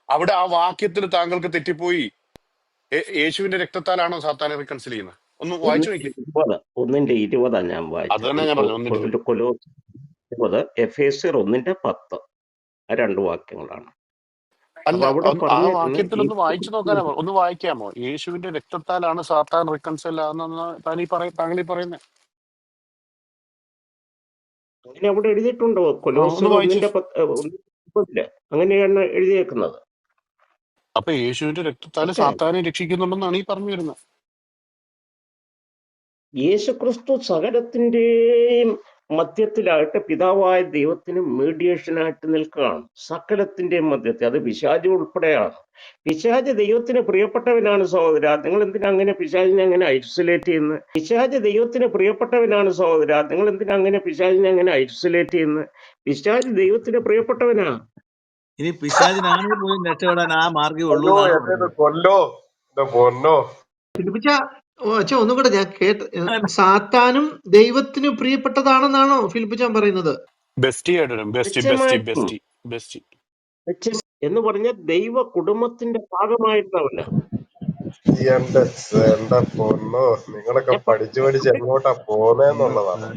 അവിടെ ആ വാക്യത്തിൽ താങ്കൾക്ക് തെറ്റിപ്പോയി. യേശുവിന്റെ രക്തത്താലാണോ സാത്താനെ റിക്കൺസിൽ ചെയ്യുന്നത്? ഒന്ന് വായിച്ചു നോക്കി. 1:20 ഞാൻ അത് വായിച്ചത്. തന്നെ ഞാൻ പറഞ്ഞു. 1:20. കൊലോസ് 20, എഫേസ്യർ 1:10 ആ 2 വാക്യങ്ങളാണ്. അല്ല, അപ്പൊ അവിടെ ആ പറഞ്ഞിരുന്നത് വാക്യത്തിൽ ഒന്ന് വായിച്ചു നോക്കാനാമോ? ഒന്ന് വായിക്കാമോ? യേശുവിന്റെ രക്തത്താലാണ് സാത്താൻ റിക്കൺസിൽ ആകുന്ന താങ്കൾ ഈ പറയുന്നത്? അങ്ങനെ അവിടെ എഴുതിയിട്ടുണ്ടോ? ഒന്ന് കൊലോസ്യർ വായിച്ചു. 1:10 അങ്ങനെയാണ് എഴുതിയേക്കുന്നത്. അപ്പൊ യേശുവിന്റെ രക്തത്താല് ഓക്കെ, സാത്താനെ രക്ഷിക്കുന്നുണ്ടെന്നാണ് ഈ പറഞ്ഞു വരുന്നത്. യേശുക്രിസ്തു സകലത്തിന്റെയും മധ്യത്തിലായിട്ട് പിതാവായ ദൈവത്തിന് മീഡിയേഷനായിട്ട് നിൽക്കുകയാണ്. സകലത്തിന്റെയും മധ്യത്തിൽ, അത് പിശാച് ഉൾപ്പെടെയാണ്. പിശാച് ദൈവത്തിന് പ്രിയപ്പെട്ടവനാണ് സഹോദര. നിങ്ങൾ എന്തിനാ അങ്ങനെ പിശാചിനെ അങ്ങനെ ഐസൊലേറ്റ് ചെയ്യുന്നത്? പിശാച് ദൈവത്തിന് പ്രിയപ്പെട്ടവനാണ് സഹോദര. നിങ്ങൾ എന്തിനാ അങ്ങനെ പിശാചിനെ അങ്ങനെ ഐസൊലേറ്റ് ചെയ്യുന്നത്? പിശാച് ദൈവത്തിന് പ്രിയപ്പെട്ടവനാ. ഇനി പിശാചിനാണെങ്കിൽ പോലും രക്ഷപ്പെടാൻ ആ മാർഗ്ഗമേ ഉള്ളൂ അയ്യോ എന്നാണ് എന്നെ പറഞ്ഞത്. കൊല്ലോ, എന്റെ പൊന്നോ. ഫിലിപ്പിച്ച ഒന്നും കൂടെ ഞാൻ സാത്താനും ദൈവത്തിന് പ്രിയപ്പെട്ടതാണെന്നാണോ ഫിലിപ്പിച്ചാൻ പറയുന്നത്? ബെസ്റ്റി ആയിട്ട് വരും. നിശ്ചയമായിട്ടും ബെസ്റ്റി. എന്ന് പറഞ്ഞ ദൈവ കുടുംബത്തിന്റെ ഭാഗമായിട്ടവന്. എന്റെ പൊന്നോ, നിങ്ങളൊക്കെ പഠിച്ച് പഠിച്ച് എങ്ങോട്ടാ പോന്നേന്നുള്ളതാണ്.